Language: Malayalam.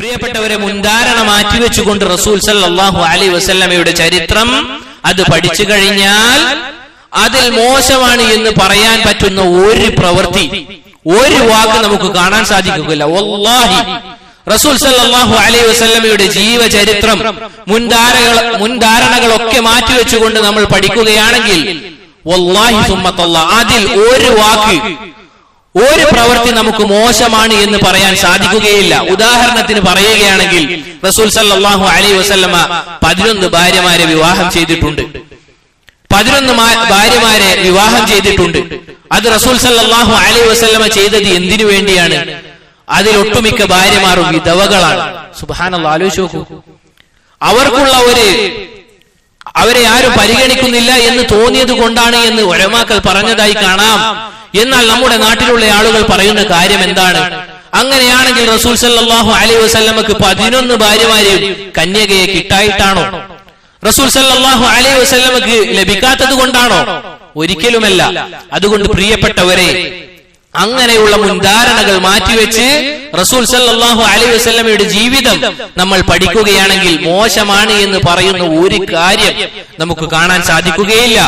പ്രിയപ്പെട്ടവരെ, മുൻധാരണ മാറ്റിവെച്ചുകൊണ്ട് റസൂൽ സല്ലല്ലാഹു അലൈഹി വസല്ലമയുടെ ചരിത്രം അത് പഠിച്ചു കഴിഞ്ഞാൽ അതിൽ മോശമാണ് എന്ന് പറയാൻ പറ്റുന്ന ഒരു പ്രവൃത്തി, ഒരു വാക്ക് നമുക്ക് കാണാൻ സാധിക്കുകയില്ല. വല്ലാഹി റസൂൽ സല്ലല്ലാഹു അലൈഹി വസല്ലമയുടെ ജീവചരിത്രം മുൻധാരണകളൊക്കെ മാറ്റിവെച്ചുകൊണ്ട് നമ്മൾ പഠിക്കുകയാണെങ്കിൽ വല്ലാഹി സുമ്മത്തല്ലാഹ് അതിൽ ഒരു വാക്ക്, ഒരു പ്രവൃത്തി നമുക്ക് മോശമാണ് എന്ന് പറയാൻ സാധിക്കുകയില്ല. ഉദാഹരണത്തിന് പറയുകയാണെങ്കിൽ റസൂൽ സല്ലല്ലാഹു അലൈഹി വസല്ലമ 11 ഭാര്യമാരെ വിവാഹം ചെയ്തിട്ടുണ്ട്. 11 ഭാര്യമാരെ വിവാഹം ചെയ്തിട്ടുണ്ട്. അത് റസൂൽ സല്ലല്ലാഹു അലൈഹി വസല്ലമ ചെയ്തത് എന്തിനു വേണ്ടിയാണ്? അതിലൊട്ടുമിക്ക ഭാര്യമാരും വിധവകളാണ്. സുബ്ഹാനല്ലാഹ്, ആലോചിച്ച് നോക്കൂ. അവർക്കുള്ള അവരെ ആരും പരിഗണിക്കുന്നില്ല എന്ന് തോന്നിയത് കൊണ്ടാണ് എന്ന് ഉലമാക്കൾ പറഞ്ഞതായി കാണാം. എന്നാൽ നമ്മുടെ നാട്ടിലുള്ള ആളുകൾ പറയുന്ന കാര്യം എന്താണ്? അങ്ങനെയാണെങ്കിൽ റസൂൽ സല്ലല്ലാഹു അലൈഹി വസല്ലമക്ക് 11 ഭാര്യമാരെയും കന്യകയെ കിട്ടായിട്ടാണോ? റസൂൽ സല്ലല്ലാഹു അലൈഹി വസല്ലമക്ക് ലഭിക്കാത്തത് കൊണ്ടാണോ? ഒരിക്കലുമല്ല. അതുകൊണ്ട് പ്രിയപ്പെട്ടവരെ, അങ്ങനെയുള്ള മുൻധാരണകൾ മാറ്റിവെച്ച് റസൂൽ സല്ലല്ലാഹു അലൈഹി വസല്ലമയുടെ ജീവിതം നമ്മൾ പഠിക്കുകയാണെങ്കിൽ മോശമാണ് എന്ന് പറയുന്ന ഒരു കാര്യം നമുക്ക് കാണാൻ സാധിക്കുകയില്ല.